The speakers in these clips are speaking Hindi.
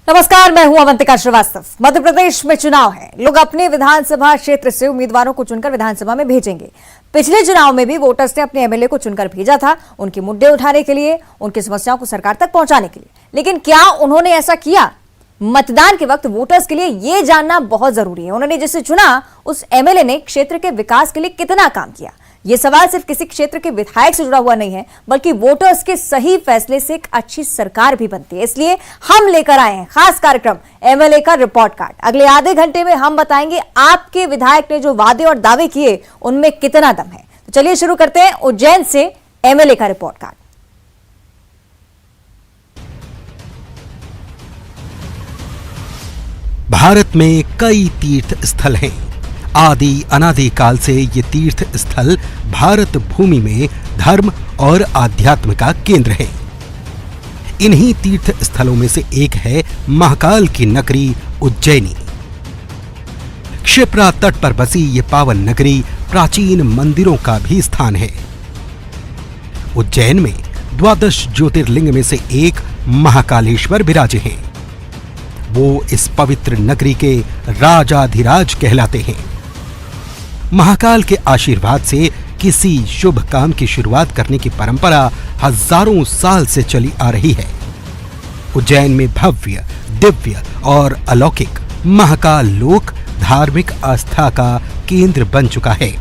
नमस्कार, मैं हूं अवंतिका श्रीवास्तव। मध्य प्रदेश में चुनाव है। लोग अपने विधानसभा क्षेत्र से उम्मीदवारों को चुनकर विधानसभा में भेजेंगे। पिछले चुनाव में भी वोटर्स ने अपने एमएलए को चुनकर भेजा था, उनके मुद्दे उठाने के लिए, उनकी समस्याओं को सरकार तक पहुंचाने के लिए। लेकिन क्या उन्होंने ऐसा किया? मतदान के वक्त वोटर्स के लिए यह जानना बहुत जरूरी है, उन्होंने जिसे चुना उस एमएलए ने क्षेत्र के विकास के लिए कितना काम किया। यह सवाल सिर्फ किसी क्षेत्र के विधायक से जुड़ा हुआ नहीं है, बल्कि वोटर्स के सही फैसले से एक अच्छी सरकार भी बनती है। इसलिए हम लेकर आए हैं खास कार्यक्रम एमएलए का रिपोर्ट कार्ड। अगले आधे घंटे में हम बताएंगे आपके विधायक ने जो वादे और दावे किए उनमें कितना दम है। तो चलिए शुरू करते हैं उज्जैन से एमएलए का रिपोर्ट कार्ड। भारत में कई तीर्थ स्थल हैं। आदि अनादि काल से ये तीर्थ स्थल भारत भूमि में धर्म और आध्यात्म का केंद्र है। इन्हीं तीर्थ स्थलों में से एक है महाकाल की नगरी उज्जैनी। क्षिप्रा तट पर बसी ये पावन नगरी प्राचीन मंदिरों का भी स्थान है। उज्जैन में 12 ज्योतिर्लिंग में से एक महाकालेश्वर विराजे हैं। वो इस पवित्र नगरी के राजाधिराज कहलाते हैं। महाकाल के आशीर्वाद से किसी शुभ काम की शुरुआत करने की परंपरा हजारों साल से चली आ रही है। उज्जैन में भव्य, दिव्य और अलौकिक महाकाल लोक धार्मिक आस्था का केंद्र बन चुका है।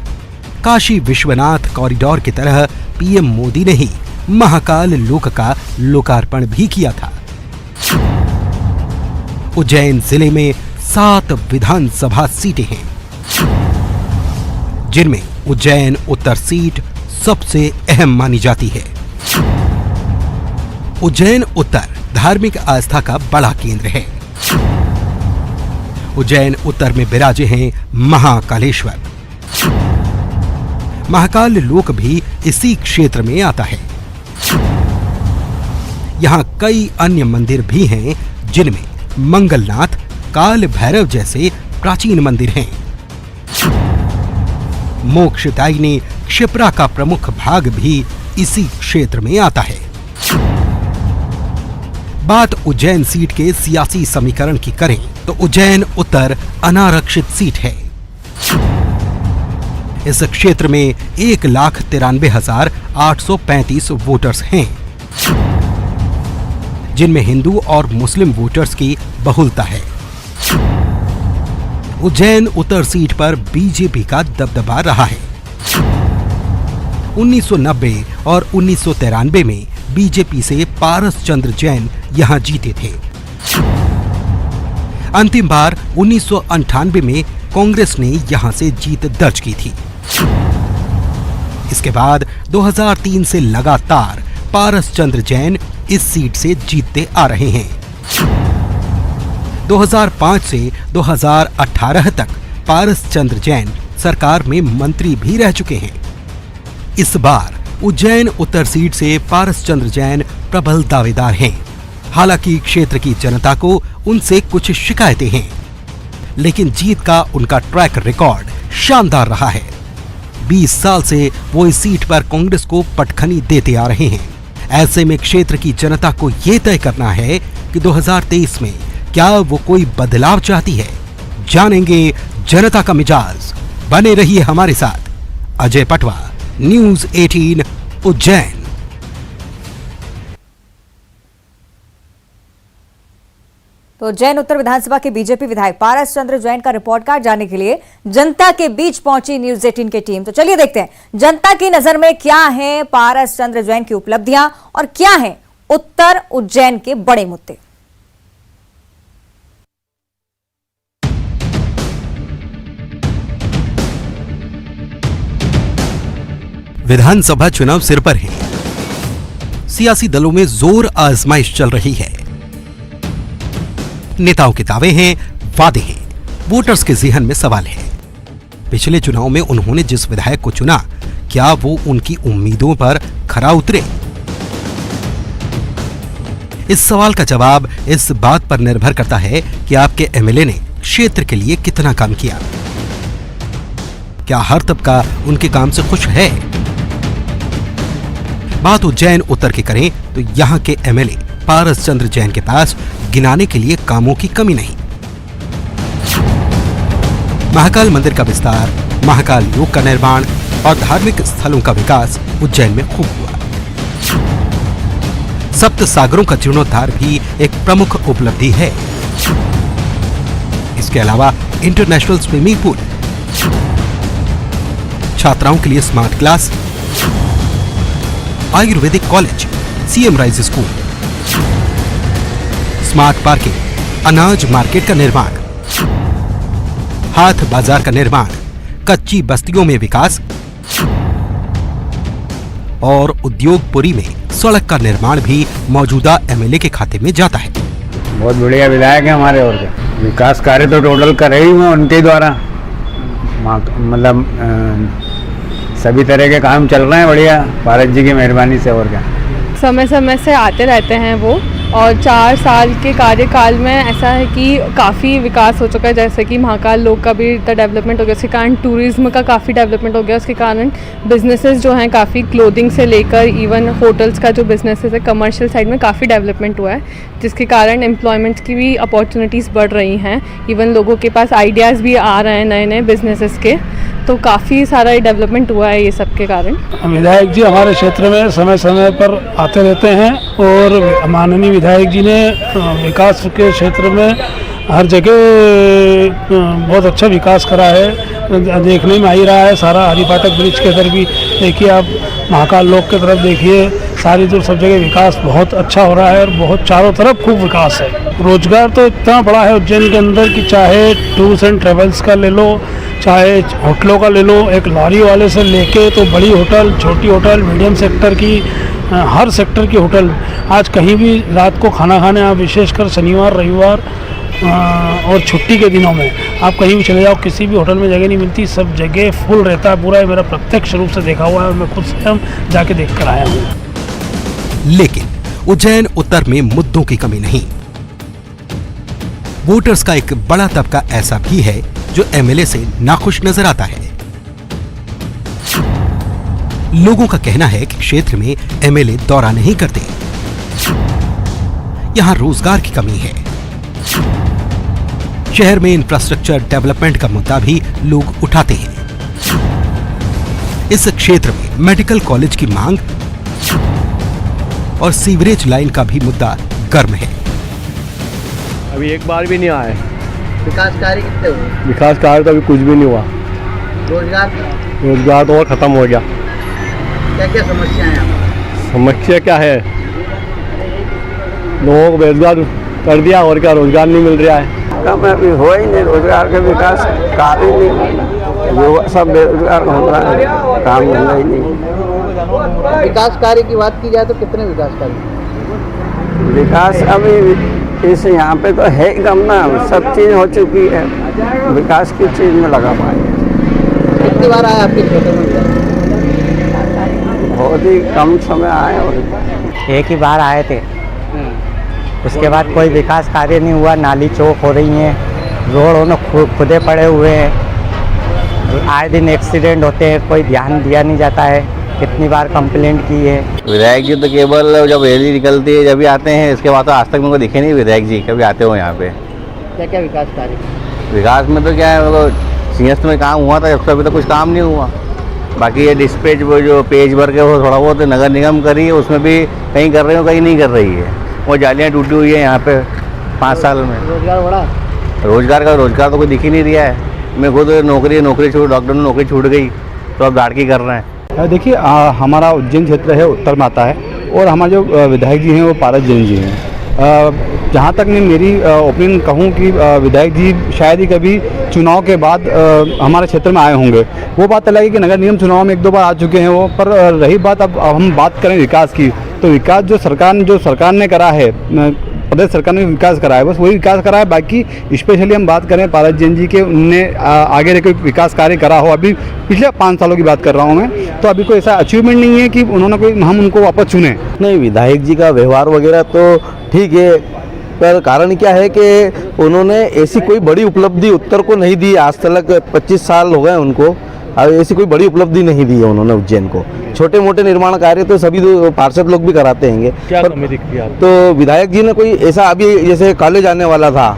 काशी विश्वनाथ कॉरिडोर की तरह पीएम मोदी ने ही महाकाल लोक का लोकार्पण भी किया था। उज्जैन जिले में 7 विधानसभा सीटें हैं, जिनमें उज्जैन उत्तर सीट सबसे अहम मानी जाती है। उज्जैन उत्तर धार्मिक आस्था का बड़ा केंद्र है। उज्जैन उत्तर में विराजे हैं महाकालेश्वर। महाकाल लोक भी इसी क्षेत्र में आता है। यहां कई अन्य मंदिर भी हैं, जिनमें मंगलनाथ, काल भैरव जैसे प्राचीन मंदिर हैं। मोक्षदायिनी क्षिप्रा का प्रमुख भाग भी इसी क्षेत्र में आता है। बात उज्जैन सीट के सियासी समीकरण की करें तो उज्जैन उत्तर अनारक्षित सीट है। इस क्षेत्र में 1,93,835 वोटर्स हैं, जिनमें हिंदू और मुस्लिम वोटर्स की बहुलता है। उज्जैन उत्तर सीट पर बीजेपी का दबदबा रहा है। 1990 और 1993 में बीजेपी से पारस चंद्र जैन यहां जीते थे। अंतिम बार 1998 में कांग्रेस ने यहां से जीत दर्ज की थी। इसके बाद 2003 से लगातार पारस चंद्र जैन इस सीट से जीतते आ रहे हैं। 2005 से 2018 तक पारस चंद्र जैन सरकार में मंत्री भी रह चुके हैं। इस बार उज्जैन उत्तर सीट से पारस चंद्र जैन प्रबल दावेदार हैं। हालांकि क्षेत्र की जनता को उनसे कुछ शिकायतें हैं, लेकिन जीत का उनका ट्रैक रिकॉर्ड शानदार रहा है। 20 साल से वो इस सीट पर कांग्रेस को पटखनी देते आ रहे हैं। ऐसे में क्षेत्र की जनता को यह तय करना है कि 2023 में क्या वो कोई बदलाव चाहती है। जानेंगे जनता का मिजाज। बने रहिए हमारे साथ। अजय पटवा, न्यूज़ 18 उज्जैन। तो उज्जैन उत्तर विधानसभा के बीजेपी विधायक पारस चंद्र जैन का रिपोर्ट कार्ड जानने के लिए जनता के बीच पहुंची न्यूज़ 18 की टीम। तो चलिए देखते हैं जनता की नजर में क्या है पारस चंद्र जैन की उपलब्धियां और क्या है उत्तर उज्जैन के बड़े मुद्दे। विधानसभा चुनाव सिर पर है। सियासी दलों में जोर आजमाइश चल रही है। नेताओं के दावे हैं, वादे हैं, वोटर्स के ज़हन में सवाल है। पिछले चुनाव में उन्होंने जिस विधायक को चुना, क्या वो उनकी उम्मीदों पर खरा उतरे? इस सवाल का जवाब इस बात पर निर्भर करता है कि आपके एमएलए ने क्षेत्र के लिए कितना काम किया। क्या हर तबका उनके काम से खुश है? बात उज्जैन उत्तर की करें तो यहां के एमएलए पारस चंद्र जैन के पास गिनाने के लिए कामों की कमी नहीं। महाकाल मंदिर का विस्तार, महाकाल योग का निर्माण और धार्मिक स्थलों का विकास उज्जैन में खूब हुआ। सप्त सागरों का जीर्णोद्धार भी एक प्रमुख उपलब्धि है। इसके अलावा इंटरनेशनल स्विमिंग पूल, छात्राओं के लिए smart class, Ayurvedic college, CM rise school, smart parking, अनाज मार्केट का निर्माण, हाथ बाजार का निर्माण, कच्ची बस्तियों में विकास और उद्योगपुरी में सड़क का निर्माण भी मौजूदा एमएलए के खाते में जाता है। बहुत बढ़िया विधायक है हमारे। और क्या विकास कार्य तो टोटल कर रही हूँ उनके द्वारा, मतलब सभी तरह के काम चल रहे हैं बढ़िया, भारत जी की मेहरबानी से। और क्या समय समय से आते रहते हैं वो, और 4 साल के कार्यकाल में ऐसा है कि काफ़ी विकास हो चुका है। जैसे कि महाकाल लोक का भी इतना डेवलपमेंट हो गया, उसके कारण टूरिज्म का काफ़ी डेवलपमेंट हो गया, उसके कारण बिजनेसेस जो हैं काफ़ी क्लोथिंग से लेकर इवन होटल्स का जो बिजनेसेस है कमर्शियल साइड में काफ़ी डेवलपमेंट हुआ है, जिसके कारण एम्प्लॉयमेंट की भी अपॉर्चुनिटीज़ बढ़ रही हैं। इवन लोगों के पास आइडियाज़ भी आ रहे हैं नए नए बिजनेसेस के, तो काफ़ी सारा डेवलपमेंट हुआ है ये सब के कारण। विधायक जी हमारे क्षेत्र में समय समय पर आते रहते हैं और माननीय विधायक जी ने विकास के क्षेत्र में हर जगह बहुत अच्छा विकास करा है। देखने में आ ही रहा है, सारा हरिपाटक ब्रिज के इधर भी देखिए आप, महाकाल लोक की तरफ देखिए, सारी दूर सब जगह विकास बहुत अच्छा हो रहा है और बहुत चारों तरफ खूब विकास है। रोजगार तो इतना बड़ा है उज्जैन के अंदर कि चाहे टूर्स एंड ट्रेवल्स का ले लो, चाहे होटलों का ले लो, एक लॉरी वाले से लेके तो बड़ी होटल, छोटी होटल, मीडियम सेक्टर की, हर सेक्टर की होटल। आज कहीं भी रात को खाना खाने आप, विशेषकर शनिवार रविवार और छुट्टी के दिनों में आप कहीं भी चले जाओ, किसी भी होटल में जगह नहीं मिलती, सब जगह फुल रहता है पूरा। मेरा प्रत्यक्ष रूप से देखा हुआ है और मैं खुद से हम जाके देख कर आया हूँ। लेकिन उज्जैन उत्तर में मुद्दों की कमी नहीं। वोटर्स का एक बड़ा तबका ऐसा भी है जो एमएलए से नाखुश नजर आता है। लोगों का कहना है कि क्षेत्र में एमएलए दौरा नहीं करते, यहां रोजगार की कमी है। शहर में इंफ्रास्ट्रक्चर डेवलपमेंट का मुद्दा भी लोग उठाते हैं। इस क्षेत्र में मेडिकल कॉलेज की मांग और सीवरेज लाइन का भी मुद्दा गर्म है। अभी एक बार भी नहीं आए। विकास कार्य कितने हुए? विकास कार्य तो अभी कुछ भी नहीं हुआ। रोजगार तो और खत्म हो गया। क्या क्या समस्या है? समस्या क्या है, लोगों को बेरोजगार कर दिया और क्या, रोजगार नहीं मिल रहा है। कम अभी हो ही नहीं, रोजगार के विकास कार्य नहीं, जो सब बेरोजगार हो रहा है, काम धंधा ही नहीं। विकास कार्य की बात की जाए तो कितने विकास कार्य? विकास अभी इस यहाँ पे तो है ही कम ना, सब चीज़ हो चुकी है, विकास की चीज़ में लगा पाए। कितनी बार आए आपके क्षेत्र में? बहुत ही कम समय आए और एक ही बार आए थे, उसके बाद कोई विकास कार्य नहीं हुआ। नाली चौक हो रही हैं, रोड उन्हें खुदे पड़े हुए हैं, आए दिन एक्सीडेंट होते हैं, कोई ध्यान दिया नहीं जाता है। कितनी बार कंप्लेंट की है। विधायक जी तो केवल जब रैली निकलती है जब भी आते हैं, इसके बाद तो आज तक मेरे को दिखे नहीं विधायक जी कभी आते हो यहाँ पे। क्या क्या विकास कार्य? विकास में तो क्या है, सिंहस्थ में काम हुआ था, अभी तो कुछ काम नहीं हुआ। बाकी ये डिस्पैच वो जो पेज वर्क है वो थोड़ा बहुत नगर निगम करी है, उसमें भी कहीं कर रही हो कहीं नहीं कर रही है। वो जालियाँ टूटी हुई है यहाँ पे 5 साल में। रोजगार बढ़ा? रोजगार तो कोई दिख ही नहीं दिया है। मैं खुद नौकरी छूट, डॉक्टर ने नौकरी छूट गई तो अब झाड़की कर रहे हैं। देखिए हमारा उज्जैन क्षेत्र है, उत्तर में आता है, और हमारे जो विधायक जी हैं वो पारस जैन जी हैं। जहाँ तक मैं मेरी ओपिनियन कहूँ कि विधायक जी शायद ही कभी चुनाव के बाद हमारे क्षेत्र में आए होंगे। वो बात अलग है कि नगर निगम चुनाव में 1-2 बार आ चुके हैं वो, पर रही बात अब हम बात करें विकास की, तो विकास जो सरकार ने करा है, प्रदेश सरकार ने विकास करा है, बस वही विकास करा है। बाकी स्पेशली हम बात करें पारस जैन जी के, उनने आगे कोई विकास कार्य करा हो, अभी पिछले 5 सालों की बात कर रहा हूँ मैं, तो अभी कोई ऐसा अचीवमेंट नहीं है कि उन्होंने कोई हम उनको वापस चुने। नहीं, विधायक जी का व्यवहार वगैरह तो ठीक है, पर कारण क्या है कि उन्होंने ऐसी कोई बड़ी उपलब्धि उत्तर को नहीं दी आज तक। 25 साल हो गए उनको, और ऐसी कोई बड़ी उपलब्धि नहीं दी है उन्होंने उज्जैन को। छोटे मोटे निर्माण कार्य तो सभी पार्षद लोग भी कराते हैं। क्या कमी दिखती है आपको? तो विधायक जी ने कोई ऐसा, अभी जैसे कॉलेज आने वाला था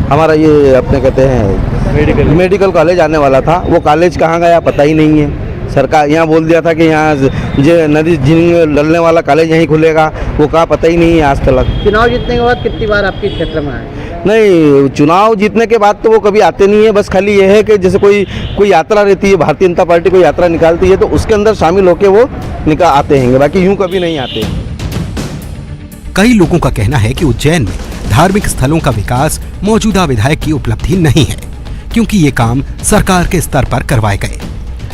हमारा, ये अपने कहते हैं मेडिकल कॉलेज आने वाला था, वो कॉलेज कहाँ गया पता ही नहीं है। सरकार यहाँ बोल दिया था कि यहाँ जो नदी झील डलने वाला कॉलेज यहीं खुलेगा, वो कहाँ पता ही नहीं है आज तक। चुनाव जीतने के बाद कितनी बार आपके क्षेत्र में आए? नहीं, चुनाव जीतने के बाद तो वो कभी आते नहीं है। बस खाली ये है कि जैसे कोई यात्रा रहती है, भारतीय जनता पार्टी कोई यात्रा निकालती है तो उसके अंदर शामिल होकर वो आते हैं, बाकी यूं कभी नहीं आते। कई लोगों का कहना है कि उज्जैन में धार्मिक स्थलों का विकास मौजूदा विधायक की उपलब्धि नहीं है, क्योंकि ये काम सरकार के स्तर पर करवाए गए।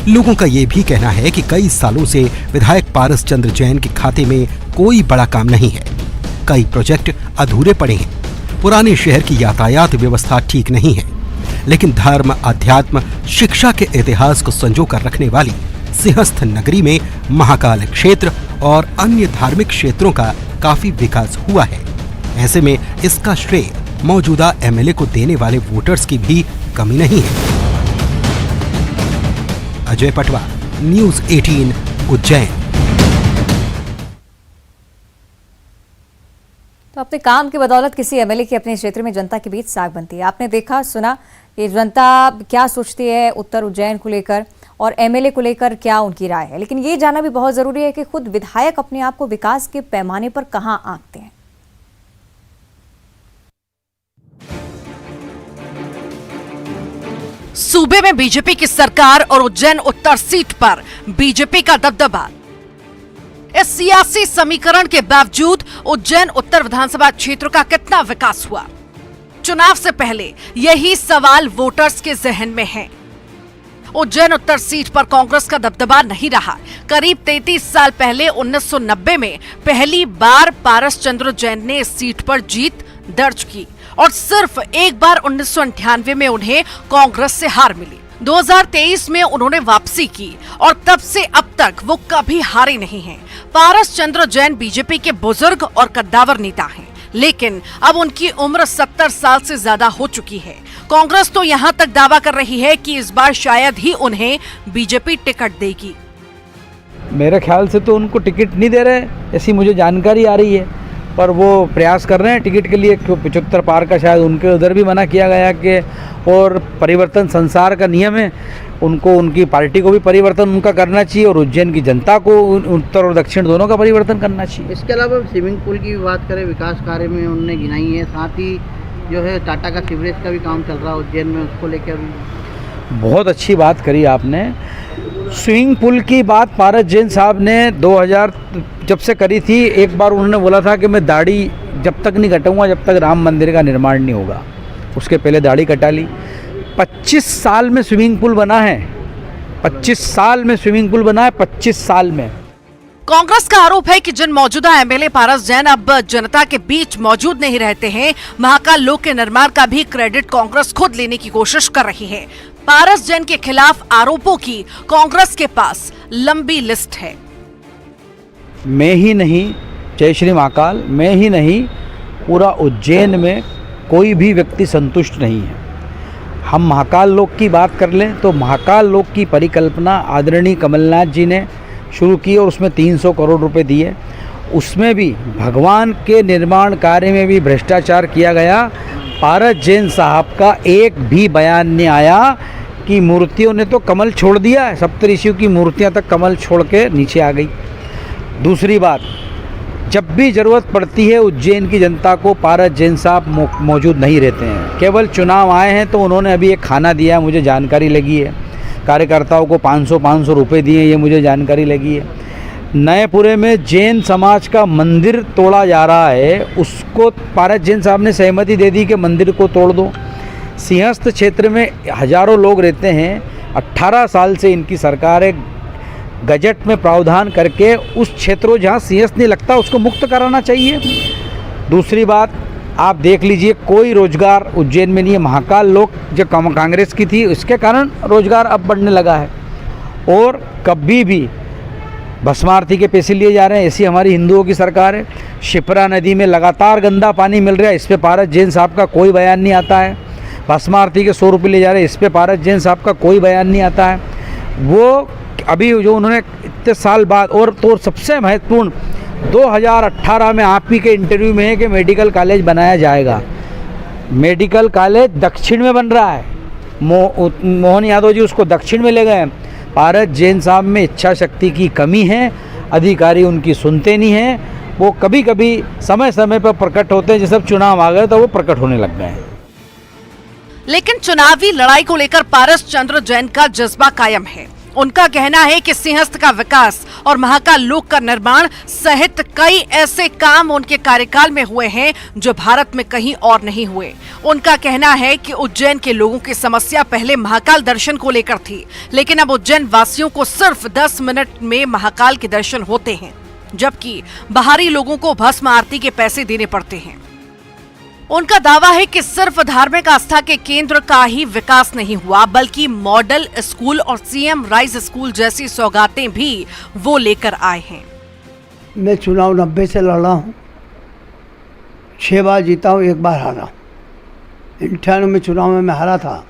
लोगों का ये भी कहना है कि कई सालों से विधायक पारस चंद्र जैन के खाते में कोई बड़ा काम नहीं है। कई प्रोजेक्ट अधूरे पड़े हैं। पुराने शहर की यातायात व्यवस्था ठीक नहीं है। लेकिन धर्म, अध्यात्म, शिक्षा के इतिहास को संजो कर रखने वाली सिंहस्थ नगरी में महाकाल क्षेत्र और अन्य धार्मिक क्षेत्रों का काफी विकास हुआ है। ऐसे में इसका श्रेय मौजूदा एमएलए को देने वाले वोटर्स की भी कमी नहीं है। अजय पटवा, न्यूज़ 18, उज्जैन। तो अपने काम की बदौलत किसी एमएलए की अपने क्षेत्र में जनता के बीच साख बनती है। आपने देखा सुना ये जनता क्या सोचती है उत्तर उज्जैन को लेकर और एमएलए को लेकर क्या उनकी राय है। लेकिन ये जानना भी बहुत जरूरी है कि खुद विधायक अपने आप को विकास के पैमाने पर कहां आंकते हैं। सूबे में बीजेपी की सरकार और उज्जैन उत्तर सीट पर बीजेपी का दबदबा। इस सियासी समीकरण के बावजूद उज्जैन उत्तर विधानसभा क्षेत्र का कितना विकास हुआ? चुनाव से पहले यही सवाल वोटर्स के जहन में है। उज्जैन उत्तर सीट पर कांग्रेस का दबदबा नहीं रहा। करीब 33 साल पहले 1990 में पहली बार पारस चंद्र जैन ने इस सीट पर जीत दर्ज की और सिर्फ एक बार 1998 में उन्हें कांग्रेस से हार मिली। 2023 में उन्होंने वापसी की और तब से अब तक वो कभी हारे नहीं हैं। पारस चंद्र जैन बीजेपी के बुजुर्ग और कद्दावर नेता हैं, लेकिन अब उनकी उम्र 70 साल से ज्यादा हो चुकी है। कांग्रेस तो यहां तक दावा कर रही है कि इस बार शायद ही उन्हें बीजेपी टिकट देगी। मेरे ख्याल से तो उनको टिकट नहीं दे रहे, ऐसी मुझे जानकारी आ रही है, पर वो प्रयास कर रहे हैं टिकट के लिए। 75 पार का शायद उनके उधर भी मना किया गया कि, और परिवर्तन संसार का नियम है, उनको उनकी पार्टी को भी परिवर्तन उनका करना चाहिए और उज्जैन की जनता को उत्तर और दक्षिण दोनों का परिवर्तन करना चाहिए। इसके अलावा स्विमिंग पूल की भी बात करें, विकास कार्य में उन्होंने गिनाई है। साथ ही जो है टाटा का सीवरेज का भी काम चल रहा है उज्जैन में, उसको लेकर बहुत अच्छी बात करी आपने। स्विमिंग पूल की बात पारस जैन साहब ने 2000 जब से करी थी। एक बार उन्होंने बोला था कि मैं दाढ़ी जब तक नहीं कटाऊंगा जब तक राम मंदिर का निर्माण नहीं होगा। उसके पहले दाढ़ी कटा ली। 25 साल में स्विमिंग पूल बना है, 25 साल में स्विमिंग पूल बना है, 25 साल में। कांग्रेस का आरोप है कि जिन मौजूदा एमएलए पारस जैन अब जनता के बीच मौजूद नहीं रहते हैं, महाकाल लोक के निर्माण का भी क्रेडिट कांग्रेस खुद लेने की कोशिश कर रही है। पारस जैन के खिलाफ आरोपों की कांग्रेस के पास लंबी लिस्ट है। मैं ही नहीं, जय श्री महाकाल, मैं ही नहीं, पूरा उज्जैन में कोई भी व्यक्ति संतुष्ट नहीं है। हम महाकाल लोक की बात कर लें तो महाकाल लोक की परिकल्पना आदरणीय कमलनाथ जी ने शुरू की और उसमें 300 करोड़ रुपए दिए। उसमें भी भगवान के निर्माण कार्य में भी भ्रष्टाचार किया गया। पारस जैन साहब का एक भी बयान नहीं आया कि मूर्तियों ने तो कमल छोड़ दिया है, सप्तऋषियों की मूर्तियां तक कमल छोड़ के नीचे आ गई। दूसरी बात, जब भी ज़रूरत पड़ती है उज्जैन की जनता को पारस जैन साहब मौजूद नहीं रहते हैं। केवल चुनाव आए हैं तो उन्होंने अभी एक खाना दिया, मुझे जानकारी लगी है। कार्यकर्ताओं को 500 रुपए दिए, ये मुझे जानकारी लगी है। नएपुरे में जैन समाज का मंदिर तोड़ा जा रहा है, उसको पारस जैन साहब ने सहमति दे दी कि मंदिर को तोड़ दो। सिंहस्थ क्षेत्र में हजारों लोग रहते हैं। 18 साल से इनकी सरकार है, गजट में प्रावधान करके उस क्षेत्रों जहाँ सिंहस्थ नहीं लगता उसको मुक्त कराना चाहिए। दूसरी बात, आप देख लीजिए, कोई रोजगार उज्जैन में नहीं है। महाकाल लोक जो कांग्रेस की थी उसके कारण रोजगार अब बढ़ने लगा है। और कभी भी भस्मार्थी के पैसे लिए जा रहे हैं, ऐसी हमारी हिंदुओं की सरकार है। शिप्रा नदी में लगातार गंदा पानी मिल रहा है, इस पर पारस जैन साहब का कोई बयान नहीं आता है। भस्मार्थी के 100 रुपये ले जा रहे हैं, इस पर पारस जैन साहब का कोई बयान नहीं आता है। वो अभी जो उन्होंने इतने साल बाद, और तो सबसे महत्वपूर्ण 2018 में आप ही के इंटरव्यू में है कि मेडिकल कॉलेज बनाया जाएगा। मेडिकल कॉलेज दक्षिण में बन रहा है, मोहन यादव जी उसको दक्षिण में ले गए। पारस जैन साहब में इच्छा शक्ति की कमी है, अधिकारी उनकी सुनते नहीं हैं, वो कभी कभी समय समय पर प्रकट होते हैं, जैसे चुनाव आ गए तो वो प्रकट होने लग गए हैं। लेकिन चुनावी लड़ाई को लेकर पारस चंद्र जैन का जज्बा कायम है। उनका कहना है कि सिंहस्थ का विकास और महाकाल लोक का निर्माण सहित कई ऐसे काम उनके कार्यकाल में हुए हैं जो भारत में कहीं और नहीं हुए। उनका कहना है कि उज्जैन के लोगों की समस्या पहले महाकाल दर्शन को लेकर थी, लेकिन अब उज्जैन वासियों को सिर्फ 10 मिनट में महाकाल के दर्शन होते हैं, जबकि बाहरी लोगों को भस्म आरती के पैसे देने पड़ते हैं। उनका दावा है कि सिर्फ धार्मिक आस्था के केंद्र का ही विकास नहीं हुआ, बल्कि मॉडल स्कूल और सीएम राइज स्कूल जैसी सौगातें भी वो लेकर आए हैं। मैं चुनाव 90 से लड़ा हूँ, 6 बार जीता हूँ, 1 बार हारा। 98 में चुनाव में मैं हारा था,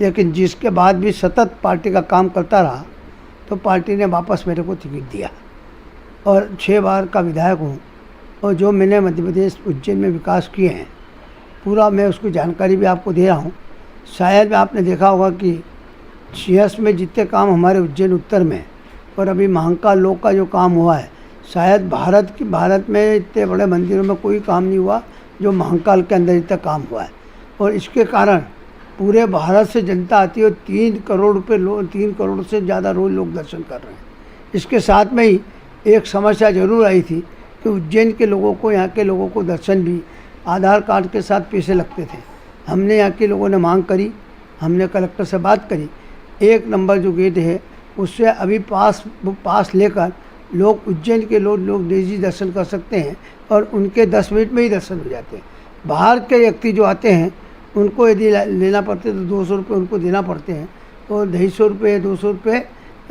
लेकिन जिसके बाद भी सतत पार्टी का काम करता रहा तो पार्टी ने वापस मेरे को टिकट दिया और 6 बार का विधायक हूँ। और जो मैंने मध्य प्रदेश उज्जैन में विकास किए हैं पूरा मैं उसकी जानकारी भी आपको दे रहा हूँ। शायद आपने देखा होगा कि सिंहस्थ में जितने काम हमारे उज्जैन उत्तर में और अभी महाकाल लोक का जो काम हुआ है, शायद भारत में इतने बड़े मंदिरों में कोई काम नहीं हुआ जो महाकाल के अंदर इतना काम हुआ है। और इसके कारण पूरे भारत से जनता आती है और 3 करोड़ से ज़्यादा रोज लोग दर्शन कर रहे हैं। इसके साथ में ही एक समस्या ज़रूर आई थी कि उज्जैन के लोगों को, यहाँ के लोगों को दर्शन भी आधार कार्ड के साथ पैसे लगते थे। हमने यहाँ के लोगों ने मांग करी, हमने कलेक्टर से बात करी, 1 नंबर जो गेट है उससे अभी पास लेकर लोग उज्जैन के लोग निजी दर्शन कर सकते हैं और उनके 10 मिनट में ही दर्शन हो जाते हैं। बाहर के व्यक्ति जो आते हैं उनको यदि लेना पड़ते तो 200 रुपये उनको देना पड़ते हैं और 250 रुपये 200 रुपये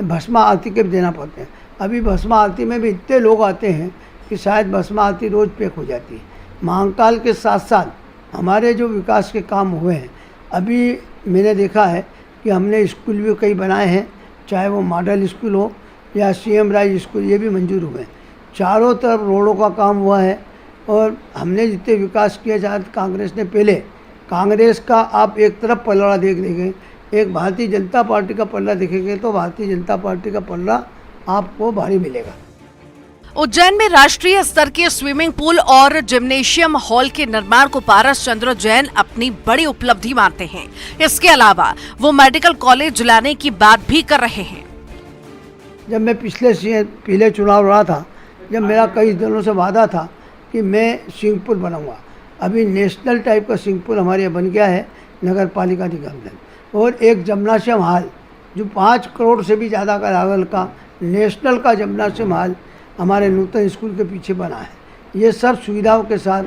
भस्मा आरती के भी देना पड़ते हैं। अभी भस्मा आरती में भी इतने लोग आते हैं कि शायद भस्मा आरती रोज़ पैक हो जाती है। महाकाल के साथ साथ हमारे जो विकास के काम हुए हैं, अभी मैंने देखा है कि हमने स्कूल भी कई बनाए हैं, चाहे वो मॉडल स्कूल हो या सीएम राइज स्कूल, ये भी मंजूर हुए हैं। चारों तरफ रोडों का काम हुआ है और हमने जितने विकास किया, चाहे कांग्रेस ने पहले, कांग्रेस का आप एक तरफ पलड़ा देख लेंगे, एक भारतीय जनता पार्टी का पल्ला देखेंगे तो भारतीय जनता पार्टी का पल्ला आपको भारी मिलेगा। उज्जैन में राष्ट्रीय स्तर के स्विमिंग पूल और जिम्नेशियम हॉल के निर्माण को पारस चंद्र जैन अपनी बड़ी उपलब्धि मानते हैं। इसके अलावा वो मेडिकल कॉलेज लाने की बात भी कर रहे हैं। जब मैं पहले चुनाव लड़ा था, जब मेरा कई दिनों से वादा था कि मैं स्विमिंग पूल बनाऊंगा, अभी नेशनल टाइप का स्विमिंग पूल हमारे यहाँ बन गया है नगर पालिका निगम, और एक जिम्नाशियम हॉल जो 5 करोड़ से भी ज़्यादा का लागत का नेशनल का जिम्नाशियम हॉल हमारे नूतन स्कूल के पीछे बना है। ये सब सुविधाओं के साथ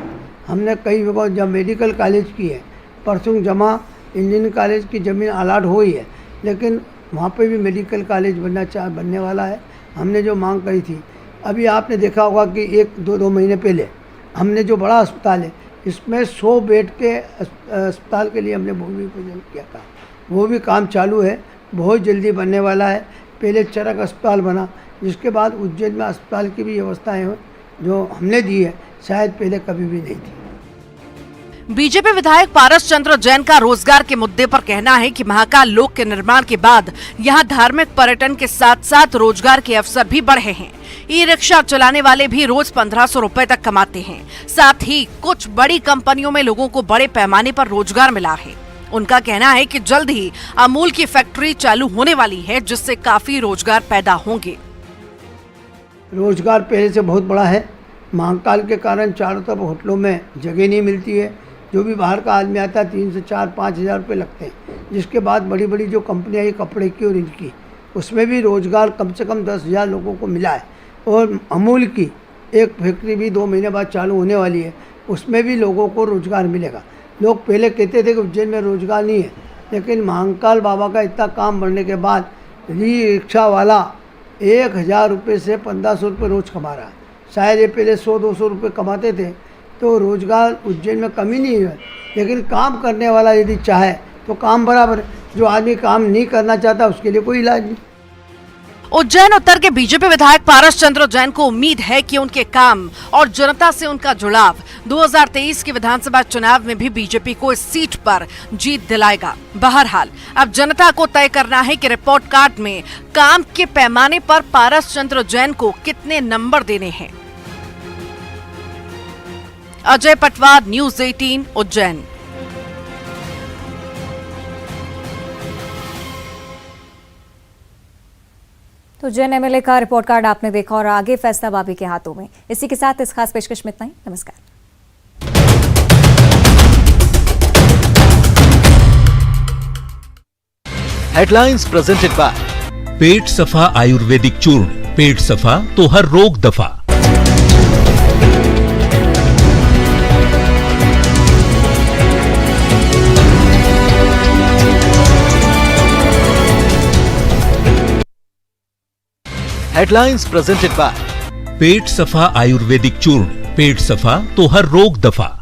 हमने कई जगह जब मेडिकल कॉलेज की है, परसों जमा इंजीनियरिंग कॉलेज की ज़मीन अलाट हुई है, लेकिन वहाँ पे भी मेडिकल कॉलेज बनने वाला है। हमने जो मांग करी थी, अभी आपने देखा होगा कि 1-2 महीने पहले हमने जो बड़ा अस्पताल है इसमें 100 बेड के अस्पताल के लिए हमने भूमि पूजन किया था, वो भी काम चालू है, बहुत जल्दी बनने वाला है। पहले चरक अस्पताल बना, जिसके बाद उज्जैन में अस्पताल की भी व्यवस्थाएं जो हमने दी है शायद पहले कभी भी नहीं थी। बीजेपी विधायक पारस चंद्र जैन का रोजगार के मुद्दे पर कहना है कि महाकाल लोक के निर्माण के बाद यहां धार्मिक पर्यटन के साथ साथ रोजगार के अवसर भी बढ़े हैं। ई रिक्शा चलाने वाले भी रोज 1500 रुपए तक कमाते हैं। साथ ही कुछ बड़ी कंपनियों में लोगों को बड़े पैमाने पर रोजगार मिला है। उनका कहना है कि जल्द ही अमूल की फैक्ट्री चालू होने वाली है, जिससे काफी रोजगार पैदा होंगे। रोजगार पहले से बहुत बड़ा है। महाकाल के कारण चारों तरफ होटलों में जगह नहीं मिलती है। जो भी बाहर का आदमी आता है 3 से 4-5 हज़ार रुपये लगते हैं। जिसके बाद बड़ी बड़ी जो कंपनियाँ आई कपड़े की और इनकी, उसमें भी रोज़गार कम से कम 10,000 लोगों को मिला है। और अमूल की एक फैक्ट्री भी 2 महीने बाद चालू होने वाली है, उसमें भी लोगों को रोज़गार मिलेगा। लोग पहले कहते थे कि उज्जैन में रोज़गार नहीं है, लेकिन महाकाल बाबा का इतना काम बढ़ने के बाद रिक्शा वाला 1,000 रुपये से 1500 रुपये रोज़ कमा रहा है। शायद ये पहले 100-200 रुपये कमाते थे, तो रोज़गार उज्जैन में कमी नहीं है। लेकिन काम करने वाला यदि चाहे तो काम बराबर है। जो आदमी काम नहीं करना चाहता उसके लिए कोई इलाज नहीं। उज्जैन उत्तर के बीजेपी विधायक पारस चंद्र जैन को उम्मीद है कि उनके काम और जनता से उनका जुड़ाव 2023 के विधानसभा चुनाव में भी बीजेपी को इस सीट पर जीत दिलाएगा। बहरहाल अब जनता को तय करना है कि रिपोर्ट कार्ड में काम के पैमाने पर पारस चंद्र जैन को कितने नंबर देने हैं। अजय पटवार, न्यूज़ 18, उज्जैन। तो उज्जैन एमएलए का रिपोर्ट कार्ड आपने देखा और आगे फैसला बाबी के हाथों में। इसी के साथ इस खास पेशकश में इतना ही। नमस्कार। हेडलाइंस प्रेजेंटेड बाय पेट सफा आयुर्वेदिक चूर्ण। पेट सफा तो हर रोग दफा। हेडलाइंस प्रेजेंटेड बाय पेट सफा आयुर्वेदिक चूर्ण। पेट सफा तो हर रोग दफा।